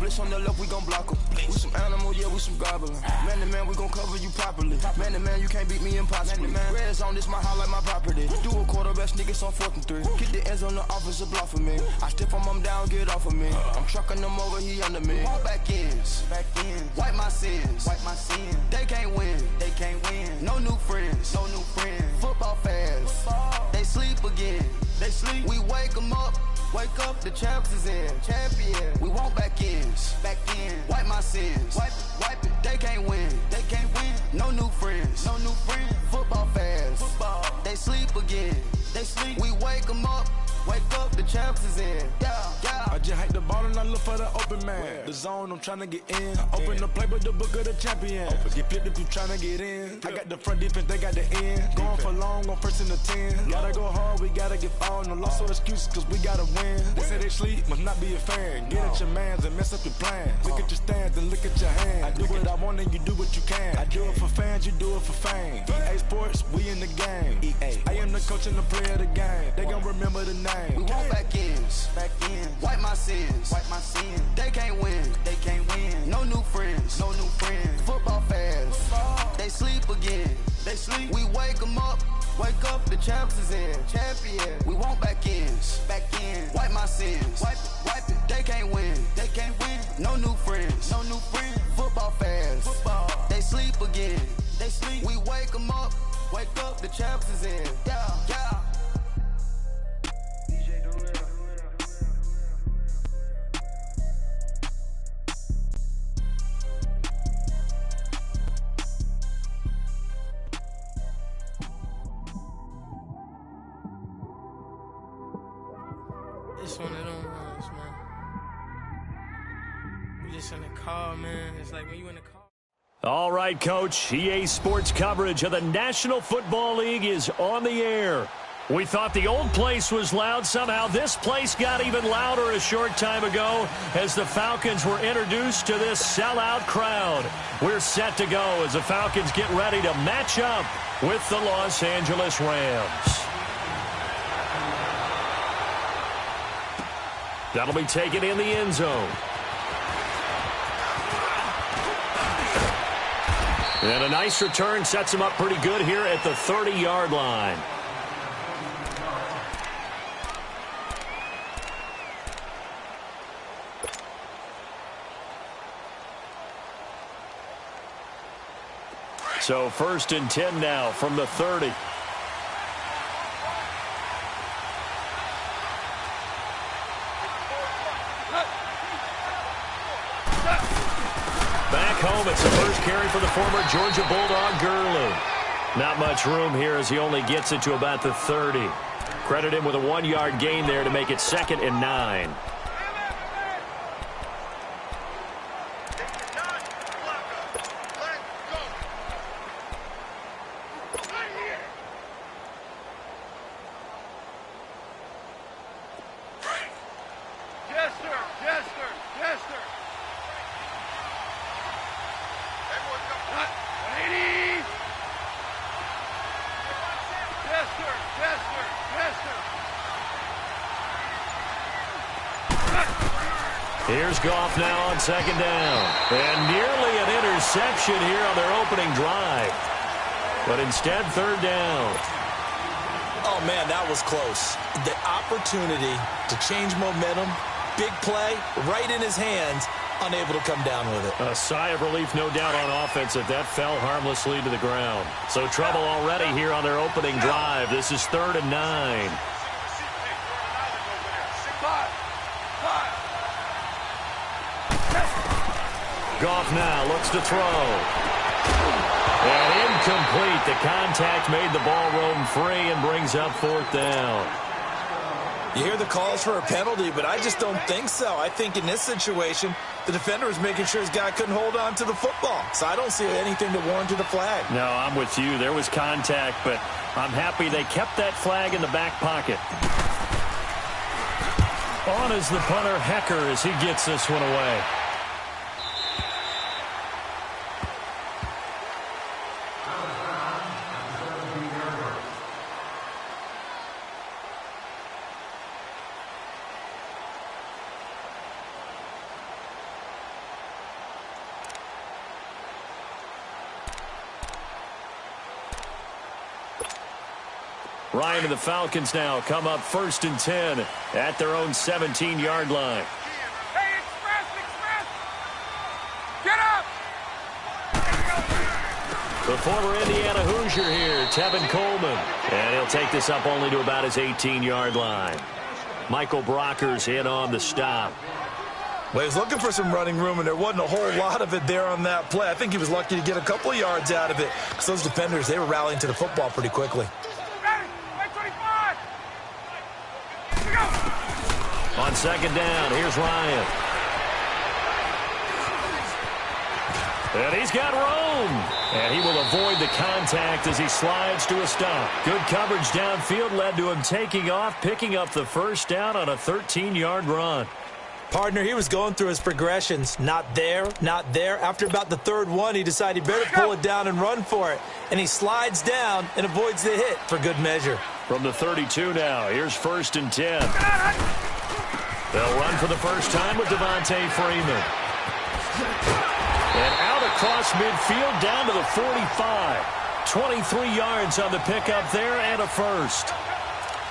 Blitz on the left, we gon' block 'em. We some animal, yeah, we some goblin. Man to man, we gon' cover you properly. Man to man, you can't beat me impossibly. Red zone, this my house like my property. Do a quarterback sneakers on 4th and 3. Kick the ends on the offensive block for me. I step on him down, get off of me. I'm trucking them over, he under me. Back ends, wipe my sins. They can't win, No new friends, Football fans, they sleep again. We wake 'em up. Wake up, the champs is in. Champion. We want back ends. Wipe my sins. Wipe it. They can't win. No new friends. Football fans. They sleep again. We wake 'em up. Wake up, the champs is in. Yeah. I just hike the ball and I look for the open man. The zone, I'm tryna get in. Open the playbook, the book of the champion. Get flipped if you tryna get in. I got the front defense, they got the end. Going for long, on 1st and 10. Gotta go hard, we gotta get all. No loss or excuses, cause we gotta win. They say they sleep, must not be a fan. Get at your mans and mess up your plans. Look at your stands and look at your hands. I do what I want and you do what you can. I do it for fans, you do it for fame. EA Sports, we in the game. I am the coach and the player of the game. They gon' remember the name. We want back ends. Wipe my sins. They can't win. No new friends. Football fans. They sleep again. We wake 'em up. Wake up, the champs is in. Champion. We want back ends. Wipe my sins. Wipe it. They can't win. No new friends. Football fans. They sleep again. We wake 'em up. Wake up, the champs is in. Yeah. It's one of them ones, man. We just in the car, man. It's like when you in the car. All right, Coach. EA Sports coverage of the National Football League is on the air. We thought the old place was loud. Somehow this place got even louder a short time ago as the Falcons were introduced to this sellout crowd. We're set to go as the Falcons get ready to match up with the Los Angeles Rams. That'll be taken in the end zone. And a nice return sets him up pretty good here at the 30-yard line. So 1st and 10 now from the 30. Back home, it's the first carry for the former Georgia Bulldog, Gurley. Not much room here as he only gets it to about the 30. Credit him with a 1-yard gain there to make it 2nd and 9. Here's Goff now on 2nd down. And nearly an interception here on their opening drive. But instead, 3rd down. Oh, man, that was close. The opportunity to change momentum, big play, right in his hands, unable to come down with it. A sigh of relief, no doubt, on offense that fell harmlessly to the ground. So trouble already here on their opening drive. This is 3rd and 9. Goff now looks to throw. And incomplete. The contact made the ball roam free and brings up 4th down. You hear the calls for a penalty, but I just don't think so. I think in this situation, the defender was making sure his guy couldn't hold on to the football. So I don't see anything to warrant a flag. No, I'm with you. There was contact, but I'm happy they kept that flag in the back pocket. On is the punter, Hecker, as he gets this one away. Ryan and the Falcons now come up 1st and 10 at their own 17-yard line. Hey, express! Get up! The former Indiana Hoosier here, Tevin Coleman. And he'll take this up only to about his 18-yard line. Michael Brockers in on the stop. Well, he was looking for some running room, and there wasn't a whole lot of it there on that play. I think he was lucky to get a couple of yards out of it, because those defenders, they were rallying to the football pretty quickly. On 2nd down, here's Ryan. And he's got room. And he will avoid the contact as he slides to a stop. Good coverage downfield led to him taking off, picking up the 1st down on a 13-yard run. Partner, he was going through his progressions. Not there, not there. After about the 3rd one, he decided he better pull it down and run for it. And he slides down and avoids the hit for good measure. From the 32 now, here's 1st and 10. They'll run for the first time with Devontae Freeman. And out across midfield down to the 45. 23 yards on the pickup there and a 1st.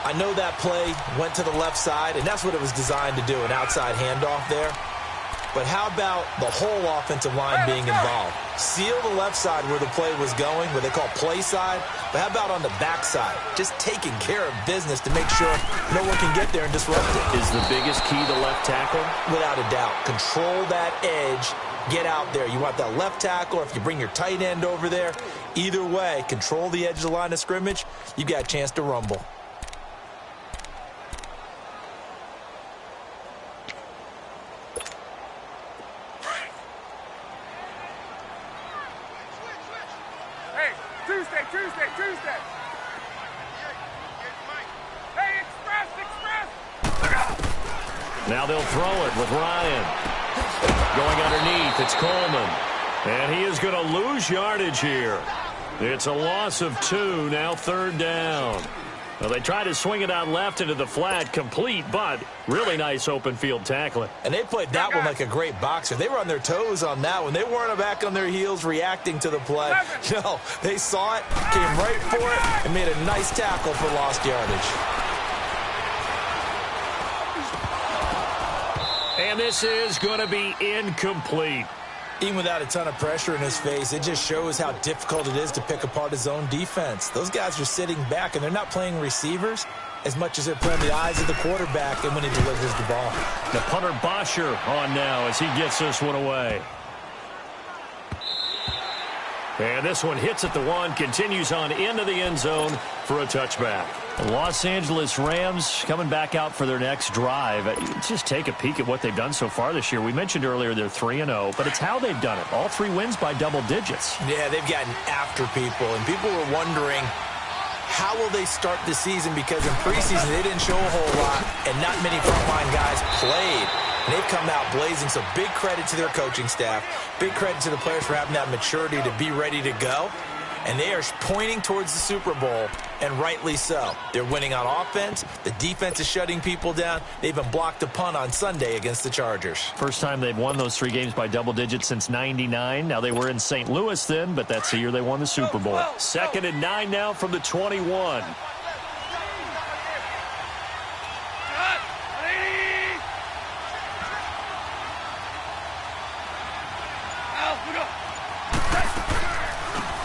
I know that play went to the left side, and that's what it was designed to do, an outside handoff there. But how about the whole offensive line being involved? Seal the left side where the play was going, what they call play side. But how about on the back side? Just taking care of business to make sure no one can get there and disrupt it. Is the biggest key the left tackle? Without a doubt. Control that edge. Get out there. You want that left tackle, or if you bring your tight end over there. Either way, control the edge of the line of scrimmage. You got a chance to rumble. Tuesday. Hey, express! Now they'll throw it with Ryan. Going underneath, it's Coleman. And he is going to lose yardage here. It's a loss of 2, now 3rd down. Well, they try to swing it out left into the flat, complete, but really nice open field tackling. And they played that one like a great boxer. They were on their toes on that one. They weren't back on their heels reacting to the play. No, they saw it, came right for it, and made a nice tackle for lost yardage. And this is going to be incomplete. Even without a ton of pressure in his face, it just shows how difficult it is to pick apart his own defense. Those guys are sitting back, and they're not playing receivers as much as they're playing the eyes of the quarterback and when he delivers the ball. The punter Bosher on now as he gets this one away. And this one hits at the 1, continues on into the end zone for a touchback. The Los Angeles Rams coming back out for their next drive. Just take a peek at what they've done so far this year. We mentioned earlier they're 3-0, but it's how they've done it. All 3 wins by double digits. Yeah, they've gotten after people, and people were wondering how will they start the season, because in preseason they didn't show a whole lot, and not many frontline guys played. And they've come out blazing, so big credit to their coaching staff. Big credit to the players for having that maturity to be ready to go. And they are pointing towards the Super Bowl, and rightly so. They're winning on offense. The defense is shutting people down. They even blocked a punt on Sunday against the Chargers. First time they've won those 3 games by double digits since '99. Now, they were in St. Louis then, but that's the year they won the Super Bowl. 2nd and 9 now from the 21.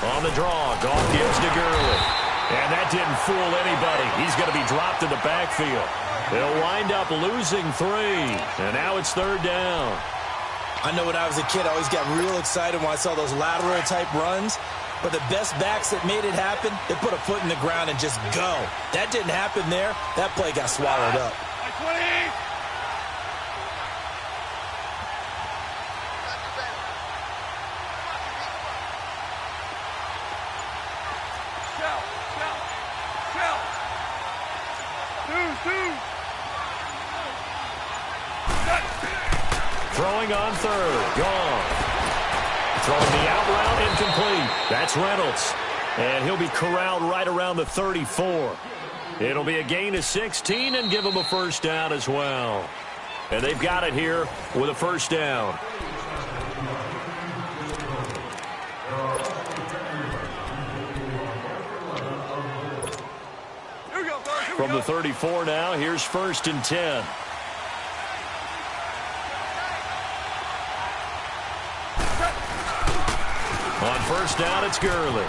On the draw, Goff gives to Gurley. And that didn't fool anybody. He's going to be dropped in the backfield. They'll wind up losing 3. And now it's 3rd down. I know when I was a kid, I always got real excited when I saw those lateral-type runs. But the best backs that made it happen, they put a foot in the ground and just go. That didn't happen there. That play got swallowed up. Throwing on 3rd, gone. Throwing the out route, incomplete. That's Reynolds. And he'll be corralled right around the 34. It'll be a gain of 16 and give him a 1st down as well. And they've got it here with a 1st down. From the 34 now, here's 1st and 10. On 1st down, it's Gurley.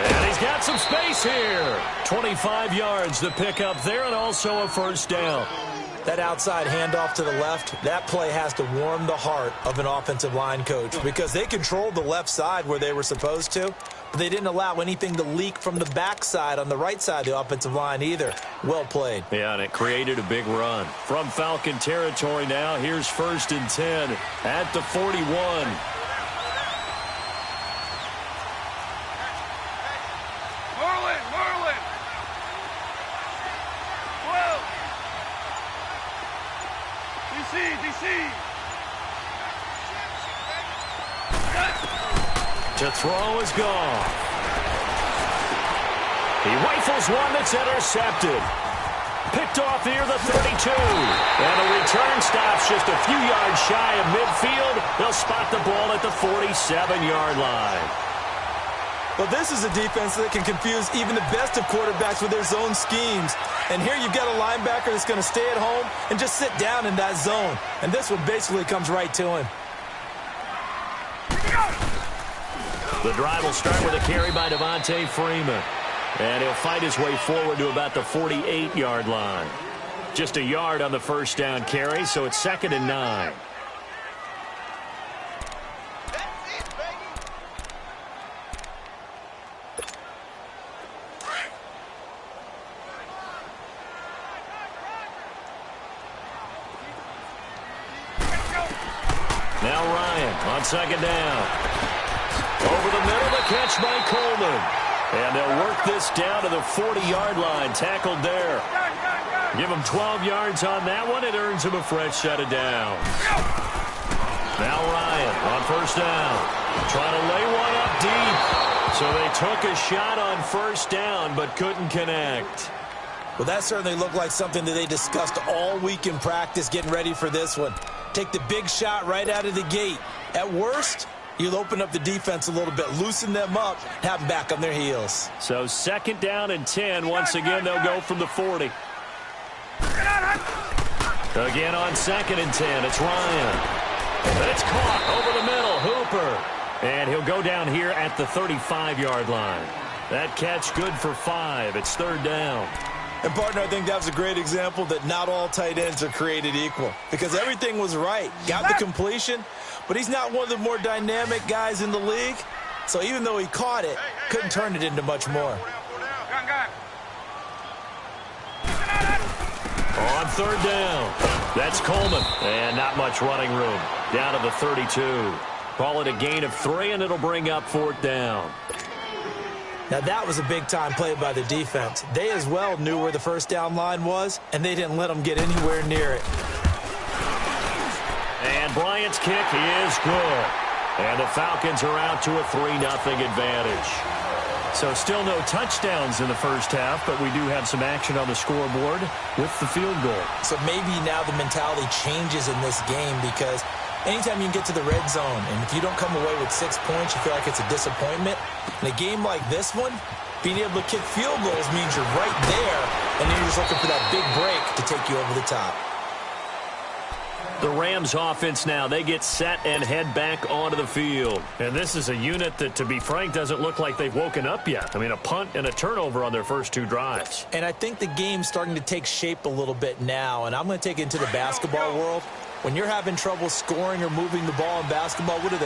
And he's got some space here. 25 yards to pick up there, and also a 1st down. That outside handoff to the left, that play has to warm the heart of an offensive line coach because they controlled the left side where they were supposed to, but they didn't allow anything to leak from the backside on the right side of the offensive line either. Well played. Yeah, and it created a big run. From Falcon territory now, here's 1st and 10 at the 41. Merlin! Whoa! DC! To throw is gone. He rifles one that's intercepted. Picked off near the 32. And a return stops just a few yards shy of midfield. They'll spot the ball at the 47-yard line. Well, this is a defense that can confuse even the best of quarterbacks with their zone schemes. And here you've got a linebacker that's going to stay at home and just sit down in that zone. And this one basically comes right to him. The drive will start with a carry by Devontae Freeman. And he'll fight his way forward to about the 48-yard line. Just a yard on the 1st down carry, so it's 2nd and 9. Now Ryan on 2nd down. Over the middle, the catch by Coleman. And they'll work this down to the 40-yard line. Tackled there. Give him 12 yards on that one. It earns him a fresh set of downs. Now Ryan on 1st down. Trying to lay one up deep. So they took a shot on 1st down but couldn't connect. Well, that certainly looked like something that they discussed all week in practice getting ready for this one. Take the big shot right out of the gate. At worst, you'll open up the defense a little bit, loosen them up, have them back on their heels. So 2nd down and 10. Once again, they'll go from the 40. Again on 2nd and 10, it's Ryan. And it's caught over the middle, Hooper. And he'll go down here at the 35-yard line. That catch good for 5. It's 3rd down. And, partner, I think that was a great example that not all tight ends are created equal because everything was right. Got the completion, but he's not one of the more dynamic guys in the league. So even though he caught it, couldn't turn it into much more. On 3rd down, that's Coleman. And not much running room. Down to the 32. Call it a gain of 3, and it'll bring up 4th down. Now, that was a big-time play by the defense. They as well knew where the 1st down line was, and they didn't let them get anywhere near it. And Bryant's kick is good. And the Falcons are out to a 3-0 advantage. So still no touchdowns in the 1st half, but we do have some action on the scoreboard with the field goal. So maybe now the mentality changes in this game because anytime you can get to the red zone, and if you don't come away with 6 points, you feel like it's a disappointment. In a game like this one, being able to kick field goals means you're right there, and then you're just looking for that big break to take you over the top. The Rams offense now, they get set and head back onto the field. And this is a unit that, to be frank, doesn't look like they've woken up yet. I mean, a punt and a turnover on their first 2 drives. And I think the game's starting to take shape a little bit now, and I'm going to take it into the basketball world. When you're having trouble scoring or moving the ball in basketball, what do?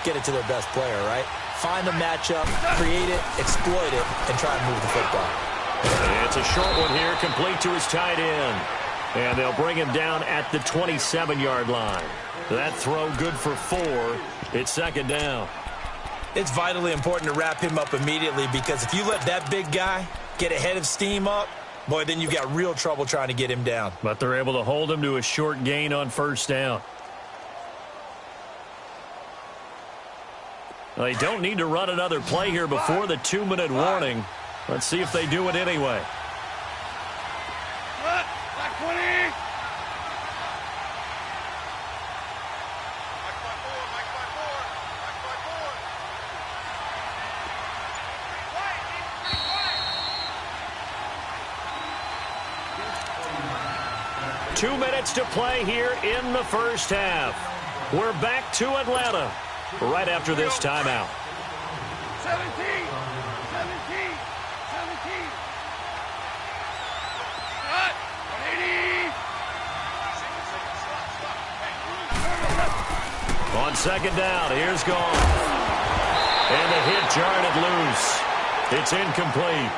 Get it to their best player, right? Find a matchup, create it, exploit it, and try and move the football. It's a short one here, complete to his tight end. And they'll bring him down at the 27-yard line. That throw good for 4. It's 2nd down. It's vitally important to wrap him up immediately because if you let that big guy get ahead of steam up, boy, then you've got real trouble trying to get him down. But they're able to hold him to a short gain on 1st down. They don't need to run another play here before the 2-minute warning. Let's see if they do it anyway. 2 minutes to play here in the first half. We're back to Atlanta right after this timeout. 17. Cut. 180. On second down, here's gone. And the hit jarred it loose. It's incomplete.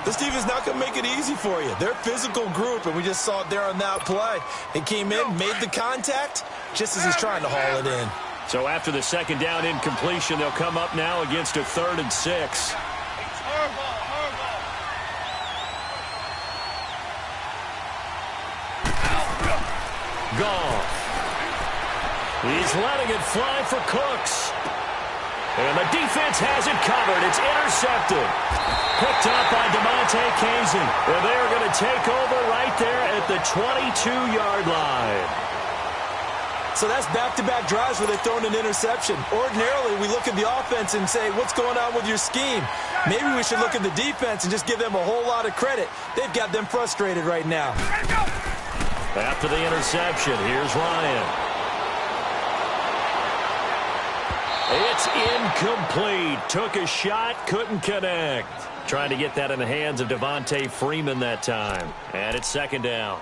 This defense is not going to make it easy for you. They're a physical group, and we just saw it there on that play. They came in, made the contact, just as he's trying to haul it in. So after the second down incompletion, they'll come up now against a 3rd and 6. Goff. He's letting it fly for Cooks. And the defense has it covered. It's intercepted. Picked up by DeMonte Kazin. And they're going to take over right there at the 22-yard line. So that's back-to-back drives where they've thrown an interception. Ordinarily, we look at the offense and say, what's going on with your scheme? Maybe we should look at the defense and just give them a whole lot of credit. They've got them frustrated right now. After the interception, here's Ryan. It's incomplete. Took a shot, couldn't connect. Trying to get that in the hands of Devontae Freeman that time. And it's second down.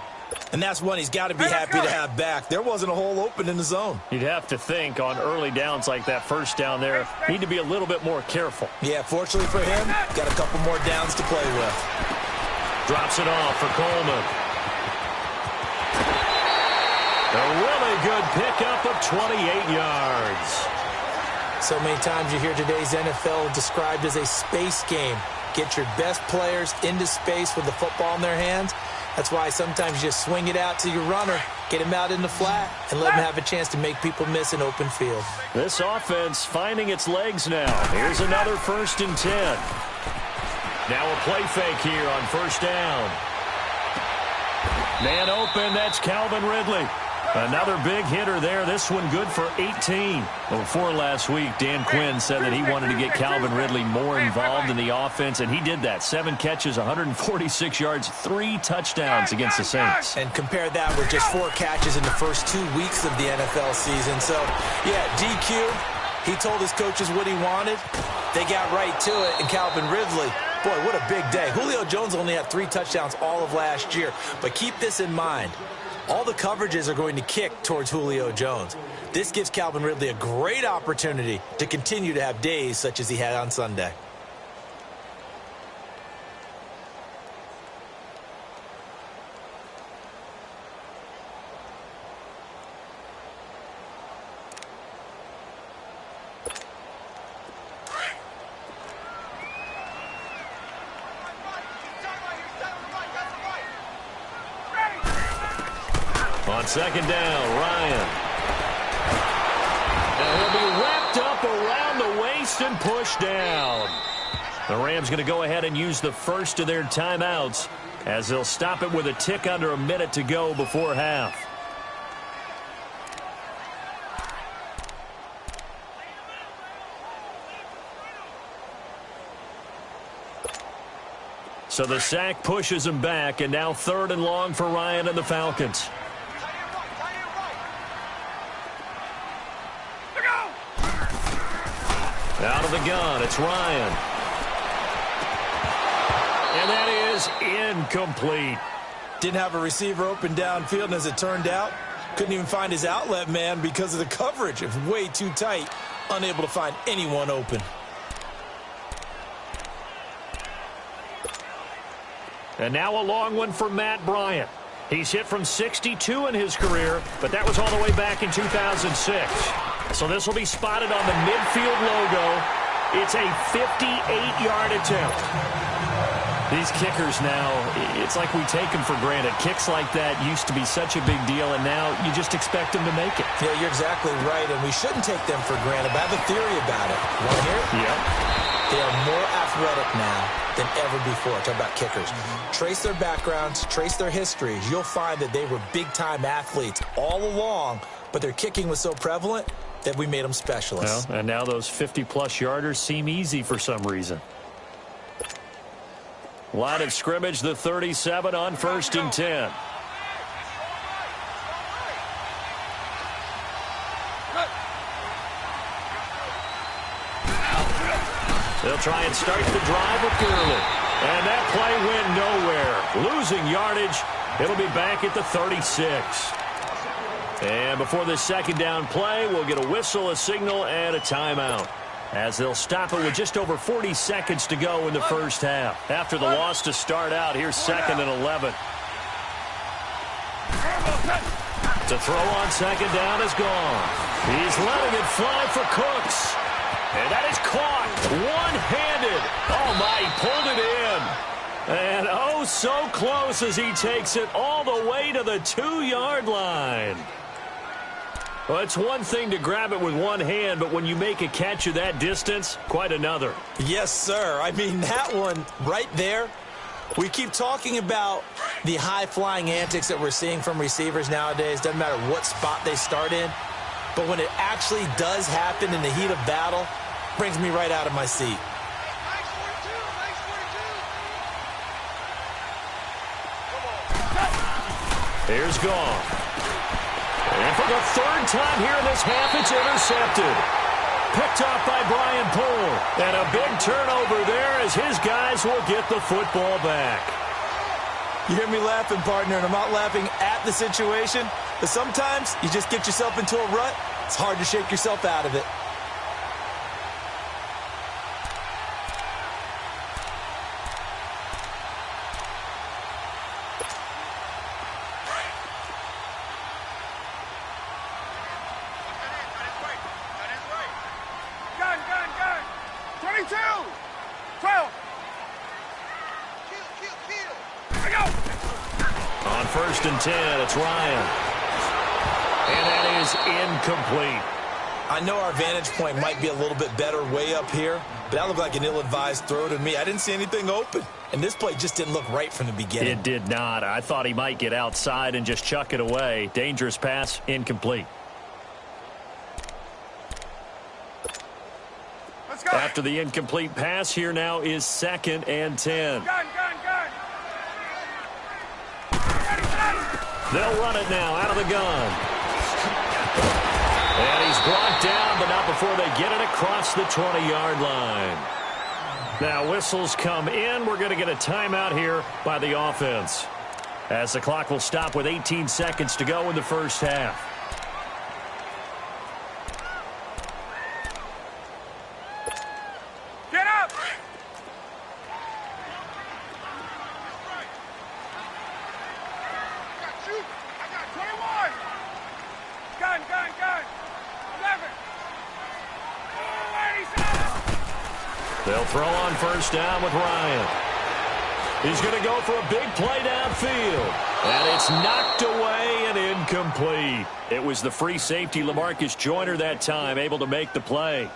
And that's one he's got to be happy to have back. There wasn't a hole open in the zone. You'd have to think on early downs like that first down there, need to be a little bit more careful. Yeah, fortunately for him, got a couple more downs to play with. Drops it off for Coleman. A really good pickup of 28 yards. So many times you hear today's NFL described as a space game. Get your best players into space with the football in their hands. That's why sometimes you just swing it out to your runner, get him out in the flat, and let him have a chance to make people miss an open field. This offense finding its legs now. Here's another 1st and 10. Now a play fake here on first down. Man open, that's Calvin Ridley. Another big hitter there. This one good for 18. Before last week, Dan Quinn said that he wanted to get Calvin Ridley more involved in the offense, and he did that. 7 catches, 146 yards, 3 touchdowns against the Saints. And compare that with just 4 catches in the first 2 weeks of the NFL season. So, yeah, DQ, he told his coaches what he wanted. They got right to it, and Calvin Ridley, boy, what a big day. Julio Jones only had 3 touchdowns all of last year. But keep this in mind. All the coverages are going to kick towards Julio Jones. This gives Calvin Ridley a great opportunity to continue to have days such as he had on Sunday. On second down, Ryan. And he'll be wrapped up around the waist and pushed down. The Rams going to go ahead and use the first of their timeouts as they'll stop it with a tick under a minute to go before half. So the sack pushes him back, and now 3rd and long for Ryan and the Falcons. Out of the gun, it's Ryan. And that is incomplete. Didn't have a receiver open downfield, and as it turned out, couldn't even find his outlet man because of the coverage. It was way too tight, unable to find anyone open. And now a long one for Matt Bryant. He's hit from 62 in his career, but that was all the way back in 2006. So this will be spotted on the midfield logo. It's a 58-yard attempt. These kickers now, it's like we take them for granted. Kicks like that used to be such a big deal, and now you just expect them to make it. Yeah, you're exactly right, and we shouldn't take them for granted. But I have a theory about it. You want to hear it? Yep. They are more athletic now than ever before. Talk about kickers. Trace their backgrounds, trace their histories. You'll find that they were big-time athletes all along, but their kicking was so prevalent that we made them specialists. Well, and now those 50-plus yarders seem easy for some reason. Line of scrimmage, the 37 on 1st and 10. They'll try and start the drive with Gurley. And that play went nowhere. Losing yardage. It'll be back at the 36. And before this second down play, we'll get a whistle, a signal, and a timeout, as they'll stop it with just over 40 seconds to go in the first half. After the loss to start out, here's 2nd and 11. To throw on second down is gone. He's letting it fly for Cooks. And that is caught one-handed. Oh, my, he pulled it in. And oh, so close as he takes it all the way to the 2-yard line. Well, it's one thing to grab it with one hand, but when you make a catch of that distance, quite another. Yes, sir. I mean, that one right there, we keep talking about the high-flying antics that we're seeing from receivers nowadays. Doesn't matter what spot they start in. But when it actually does happen in the heat of battle, it brings me right out of my seat. Here's gone. And for the third time here in this half, it's intercepted. Picked off by Brian Poole. And a big turnover there as his guys will get the football back. You hear me laughing, partner, and I'm not laughing at the situation, but sometimes you just get yourself into a rut. It's hard to shake yourself out of it. Gun. 22. 12. Kill. Go. On 1st and 10, it's Ryan. And that is incomplete. I know our vantage point might be a little bit better way up here, but that looked like an ill-advised throw to me. I didn't see anything open, and this play just didn't look right from the beginning. It did not. I thought he might get outside and just chuck it away. Dangerous pass, incomplete. Let's go. After the incomplete pass, here now is 2nd and 10. Gun. They'll run it now out of the gun. And he's brought down, but not before they get it across the 20-yard line. Now whistles come in. We're going to get a timeout here by the offense, as the clock will stop with 18 seconds to go in the first half. Get up. I got 21. Gun. 11. Oh, 87. They'll throw on first down with Ryan. He's going to go for a big play downfield. And it's knocked away and incomplete. It was the free safety, LaMarcus Joyner, that time, able to make the play.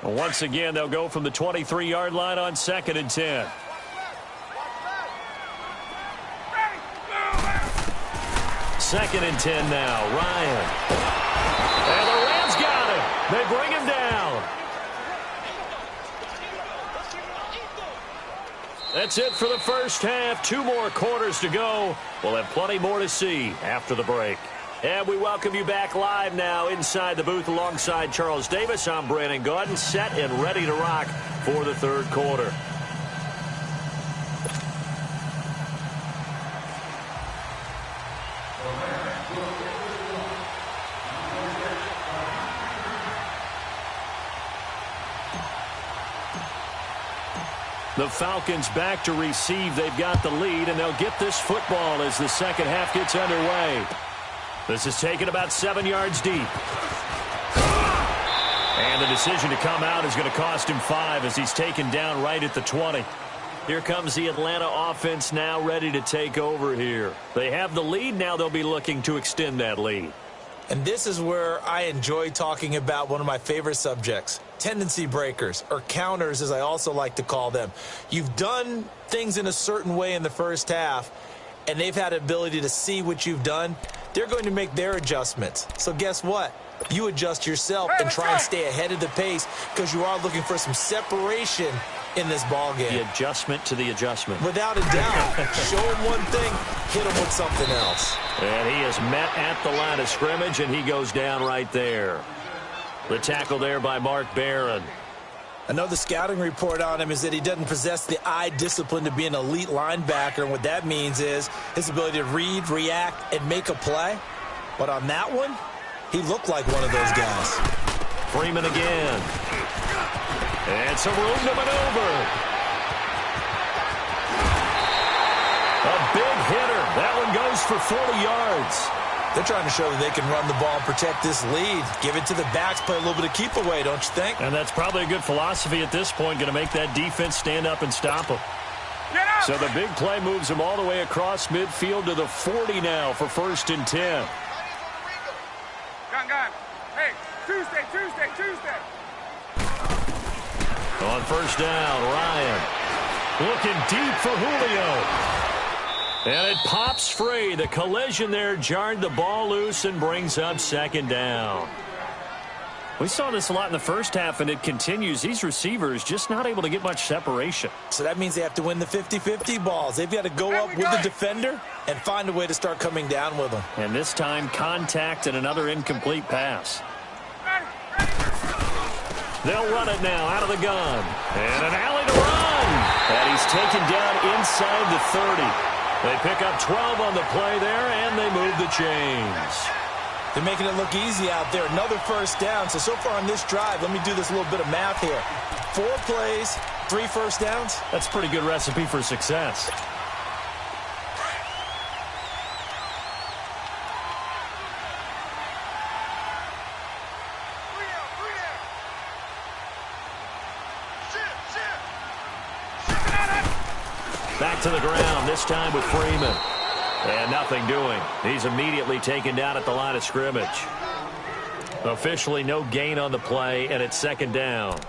Once again, they'll go from the 23-yard line on 2nd and 10. Second and 10 now. Ryan. And the Rams got it. They bring him down. That's it for the first half. 2 more quarters to go. We'll have plenty more to see after the break. And we welcome you back live now inside the booth alongside Charles Davis. I'm Brandon Gaudin, set and ready to rock for the third quarter. The Falcons back to receive. They've got the lead, and they'll get this football as the second half gets underway. This is taken about 7 yards deep. And the decision to come out is going to cost him 5 as he's taken down right at the 20. Here comes the Atlanta offense now ready to take over here. They have the lead. Now they'll be looking to extend that lead. And this is where I enjoy talking about one of my favorite subjects, tendency breakers, or counters as I also like to call them. You've done things in a certain way in the first half, and they've had the ability to see what you've done. They're going to make their adjustments. So guess what? You adjust yourself and try and stay ahead of the pace because you are looking for some separation in this ball game. The adjustment to the adjustment. Without a doubt. Show him one thing, hit him with something else. And he is met at the line of scrimmage, and he goes down right there. The tackle there by Mark Barron. Another scouting report on him is that he doesn't possess the eye discipline to be an elite linebacker. And what that means is his ability to read, react, and make a play. But on that one, he looked like one of those guys. Freeman again. And some room to maneuver. A big hitter. That one goes for 40 yards. They're trying to show that they can run the ball and protect this lead. Give it to the backs, play a little bit of keep away, don't you think? And that's probably a good philosophy at this point, going to make that defense stand up and stop them. So the big play moves them all the way across midfield to the 40 now for 1st and 10. Gun. Hey, Tuesday. On 1st down, Ryan looking deep for Julio. And it pops free. The collision there jarred the ball loose and brings up 2nd down. We saw this a lot in the first half, and it continues. These receivers just not able to get much separation. So that means they have to win the 50-50 balls. They've got to go up with the defender and find a way to start coming down with them. And this time, contact and another incomplete pass. They'll run it now out of the gun. And an alley to run. And he's taken down inside the 30. They pick up 12 on the play there, and they move the chains. They're making it look easy out there. Another 1st down. So far on this drive, let me do this little bit of math here. 4 plays, 3 1st downs. That's a pretty good recipe for success. Back to the ground, this time with Freeman. And nothing doing. He's immediately taken down at the line of scrimmage. Officially no gain on the play, and it's 2nd down.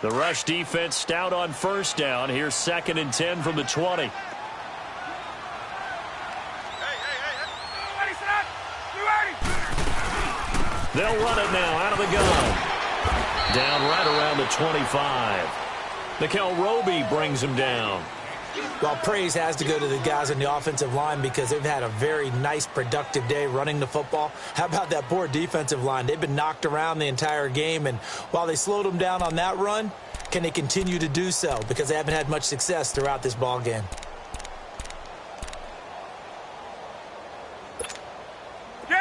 The rush defense stout on 1st down. Here's 2nd and 10 from the 20. They'll run it now out of the gun. Down right around the 25. Nickel Roby brings him down. Well, praise has to go to the guys on the offensive line because they've had a very nice, productive day running the football. How about that poor defensive line? They've been knocked around the entire game, and while they slowed them down on that run, can they continue to do so? Because they haven't had much success throughout this ball game.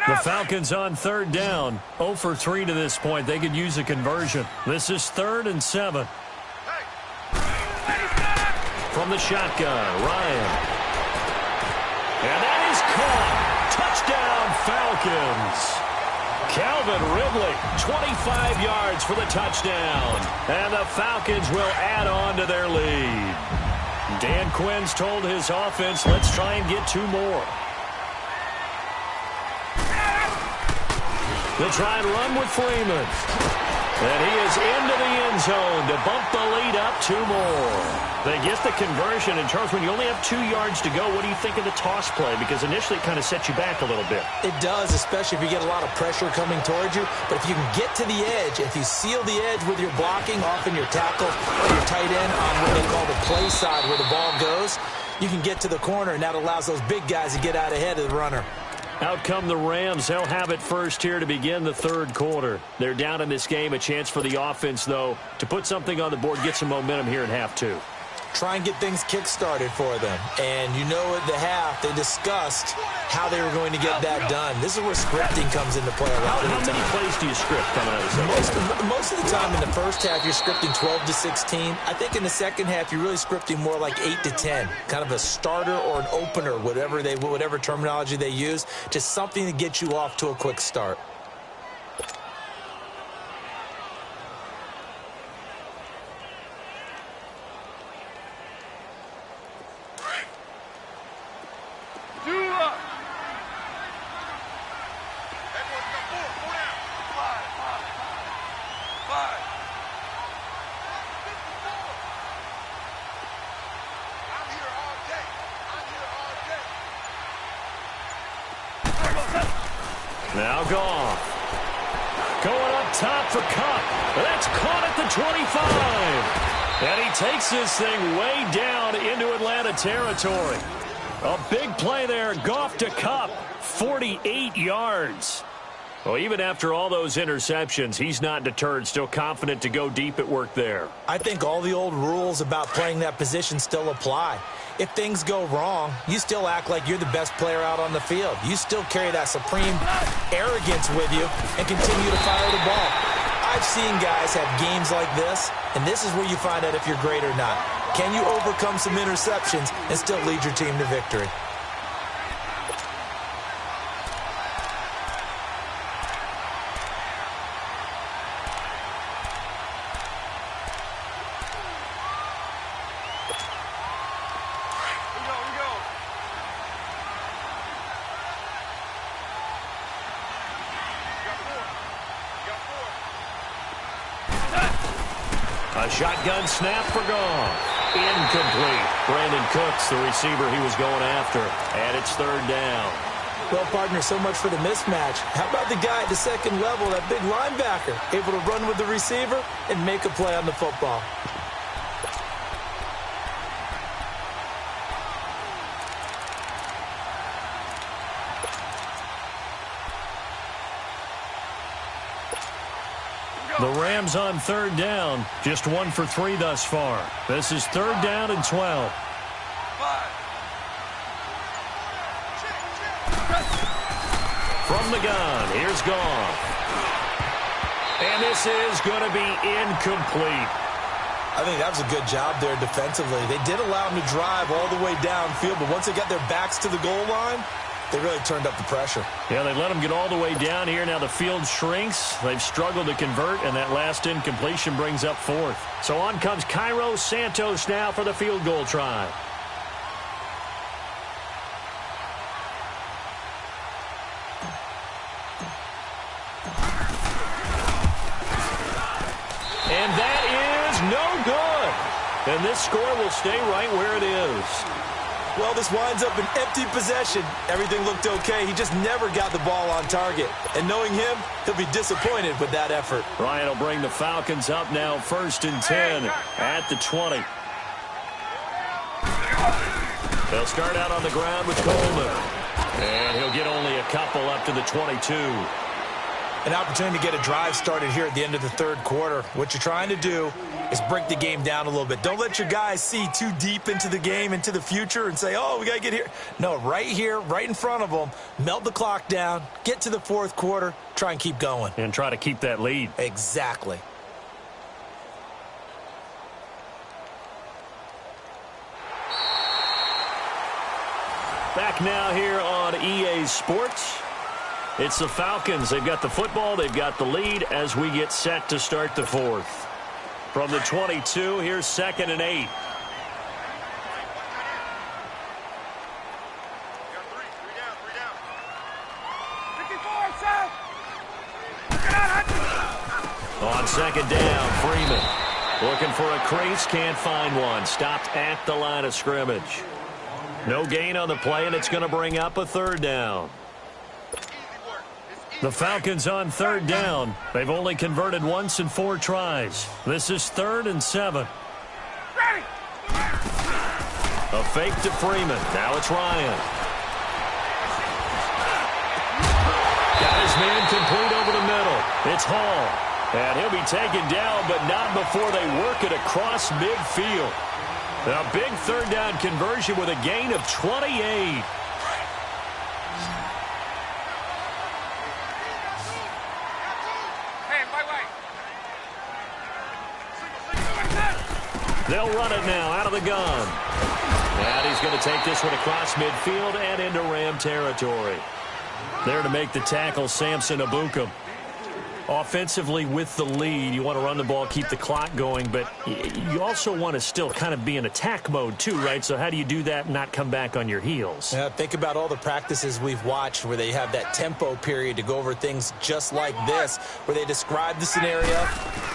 The Falcons on 3rd down. 0 for 3 to this point. They could use a conversion. This is 3rd and 7. From the shotgun, Ryan. And that is caught. Touchdown, Falcons. Calvin Ridley, 25 yards for the touchdown. And the Falcons will add on to their lead. Dan Quinn's told his offense, let's try and get 2 more. They'll try and run with Freeman. And he is into the end zone to bump the lead up 2 more. They get the conversion. And, Charles, when you only have 2 yards to go, what do you think of the toss play? Because initially it kind of sets you back a little bit. It does, especially if you get a lot of pressure coming towards you. But if you can get to the edge, if you seal the edge with your blocking, often your tackle or your tight end on what they call the play side where the ball goes, you can get to the corner, and that allows those big guys to get out ahead of the runner. Out come the Rams. They'll have it first here to begin the 3rd quarter. They're down in this game. A chance for the offense, though, to put something on the board, get some momentum here in half 2. Try and get things kick-started for them. And you know at the half, they discussed how they were going to get that done. This is where scripting comes into play a lot of the time. How many plays do you script coming out of this? Most of the time in the first half, you're scripting 12 to 16. I think in the second half, you're really scripting more like 8 to 10. Kind of a starter or an opener, whatever terminology they use. Just something to get you off to a quick start. Now Goff. Going up top for Cup. That's caught at the 25. And he takes this thing way down into Atlanta territory. A big play there. Goff to Cup. 48 yards. Well, even after all those interceptions, he's not deterred, still confident to go deep at work there. I think all the old rules about playing that position still apply. If things go wrong, you still act like you're the best player out on the field. You still carry that supreme arrogance with you and continue to fire the ball. I've seen guys have games like this, and this is where you find out if you're great or not. Can you overcome some interceptions and still lead your team to victory? A shotgun snap for Goff. Incomplete. Brandon Cooks, the receiver he was going after. And it's third down. Well, partner, so much for the mismatch. How about the guy at the second level, that big linebacker, able to run with the receiver and make a play on the football? The Rams on third down, just 1 for 3 thus far. This is third down and 12. From the gun, here's Goff. And this is going to be incomplete. I think that was a good job there defensively. They did allow him to drive all the way downfield, but once they got their backs to the goal line, they really turned up the pressure. Yeah, they let them get all the way down here. Now the field shrinks. They've struggled to convert, and that last incompletion brings up fourth. So on comes Cairo Santos now for the field goal try. And that is no good. And this score will stay right where it is. Well, this winds up an empty possession. Everything looked okay. He just never got the ball on target. And knowing him, he'll be disappointed with that effort. Ryan will bring the Falcons up now, 1st and 10 at the 20. They'll start out on the ground with Coleman. And he'll get only a couple up to the 22. An opportunity to get a drive started here at the end of the third quarter. What you're trying to do is break the game down a little bit. Don't let your guys see too deep into the game, into the future, and say, oh, we got to get here. No, right here, right in front of them, melt the clock down, get to the fourth quarter, try and keep going. And try to keep that lead. Exactly. Back now here on EA Sports. It's the Falcons. They've got the football. They've got the lead as we get set to start the fourth. From the 22, here's 2nd and 8. On 2nd down, Freeman. Looking for a crease, can't find one. Stopped at the line of scrimmage. No gain on the play, and it's going to bring up a 3rd down. The Falcons on 3rd down. They've only converted once in 4 tries. This is 3rd and 7. A fake to Freeman. Now it's Ryan. Got his man complete over the middle. It's Hall. And he'll be taken down, but not before they work it across midfield. A big 3rd down conversion with a gain of 28. They'll run it now out of the gun. And he's going to take this one across midfield and into Ram territory. There to make the tackle, Samson Abukum. Offensively with the lead, you want to run the ball, keep the clock going, but you also want to still kind of be in attack mode too, right? So how do you do that and not come back on your heels? Yeah, think about all the practices we've watched where they have that tempo period to go over things just like this, where they describe the scenario,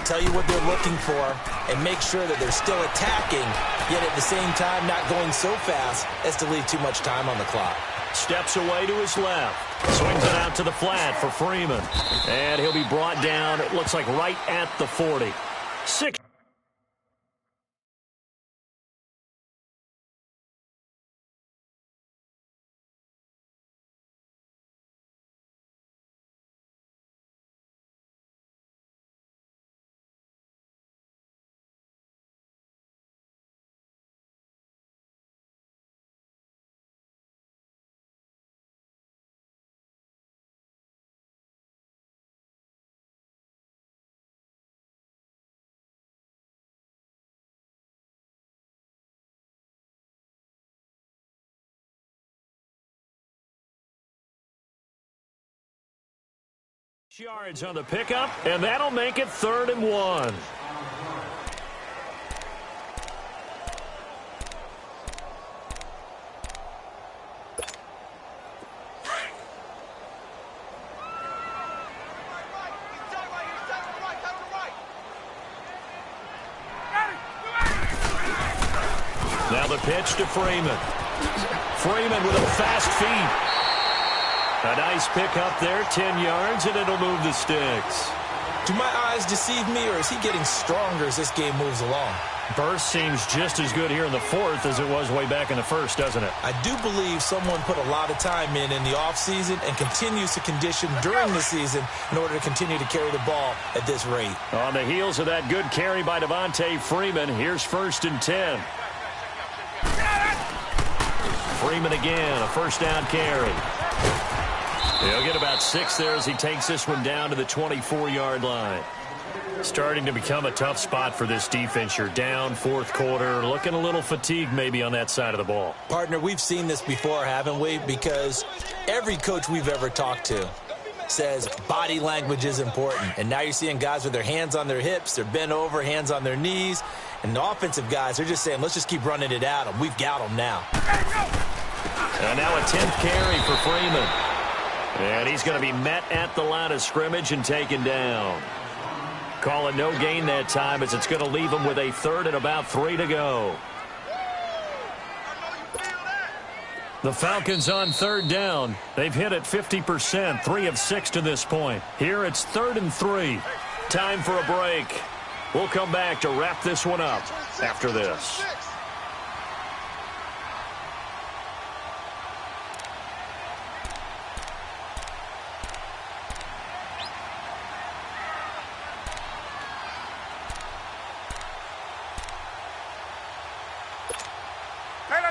tell you what they're looking for, and make sure that they're still attacking, yet at the same time not going so fast as to leave too much time on the clock. steps away to his left. Swings it out to the flat for Freeman. And he'll be brought down, it looks like right at the 40. 6. Yards on the pickup, and that'll make it 3rd and 1. Now the pitch to Freeman. Freeman with a fast feet. A nice pick up there, 10 yards, and it'll move the sticks. Do my eyes deceive me, or is he getting stronger as this game moves along? Burst seems just as good here in the 4th as it was way back in the 1st, doesn't it? I do believe someone put a lot of time in the offseason and continues to condition during the season in order to continue to carry the ball at this rate. On the heels of that good carry by Devontae Freeman, here's 1st and 10. Freeman again, a 1st down carry. He'll get about 6 there as he takes this one down to the 24-yard line. Starting to become a tough spot for this defense. You're down 4th quarter, looking a little fatigued maybe on that side of the ball. Partner, we've seen this before, haven't we? Because every coach we've ever talked to says body language is important. And now you're seeing guys with their hands on their hips, they're bent over, hands on their knees. And the offensive guys, they're just saying, let's just keep running it at them. We've got them now. And now a 10th carry for Freeman. And he's going to be met at the line of scrimmage and taken down. Call it no gain that time as it's going to leave him with a 3rd and about 3 to go. The Falcons on 3rd down. They've hit it 50%, 3 of 6 to this point. Here it's 3rd and 3. Time for a break. We'll come back to wrap this one up after this.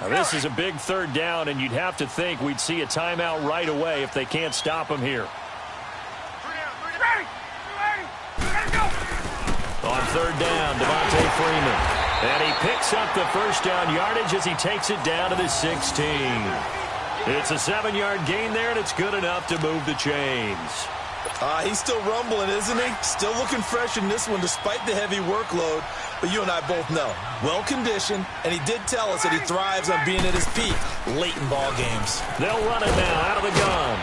Now, this is a big 3rd down, and you'd have to think we'd see a timeout right away if they can't stop him here. On 3rd down, Devontae Freeman. And he picks up the 1st down yardage as he takes it down to the 16. It's a 7-yard gain there, and it's good enough to move the chains. He's still rumbling, isn't he? Still looking fresh in this one despite the heavy workload. But you and I both know, well-conditioned, and he did tell us that he thrives on being at his peak late in ball games. They'll run it now out of the gun.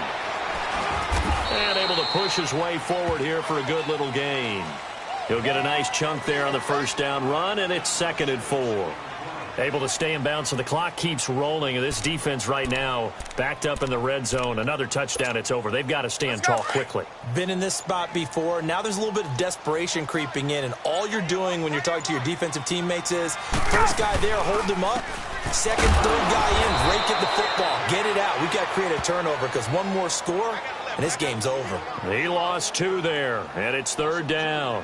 And able to push his way forward here for a good little gain. He'll get a nice chunk there on the 1st down run, and it's 2nd and 4. Able to stay in bounds, so the clock keeps rolling. And this defense right now backed up in the red zone. Another touchdown, it's over. They've got to stand tall quickly. Been in this spot before. Now there's a little bit of desperation creeping in. And all you're doing when you're talking to your defensive teammates is, first guy there, hold him up. Second, 3rd guy in, rake at the football. Get it out. We've got to create a turnover because one more score, and this game's over. He lost 2 there, and it's 3rd down.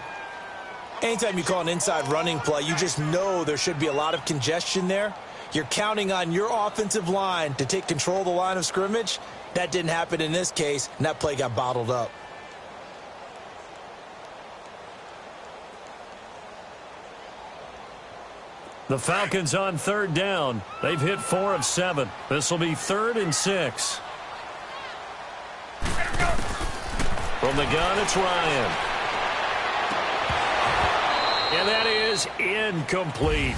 Anytime you call an inside running play, you just know there should be a lot of congestion there. You're counting on your offensive line to take control of the line of scrimmage. That didn't happen in this case, and that play got bottled up. The Falcons on 3rd down. They've hit 4 of 7. This will be 3rd and 6. From the gun, it's Ryan. And that is incomplete.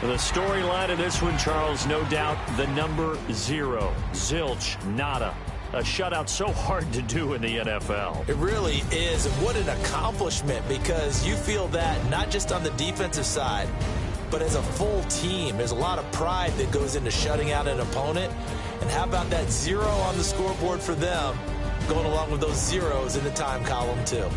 The storyline of this one, Charles, no doubt the number 0. Zilch, nada. A shutout so hard to do in the NFL. It really is. And what an accomplishment, because you feel that not just on the defensive side, but as a full team, there's a lot of pride that goes into shutting out an opponent. And how about that 0 on the scoreboard for them, going along with those zeros in the time column too?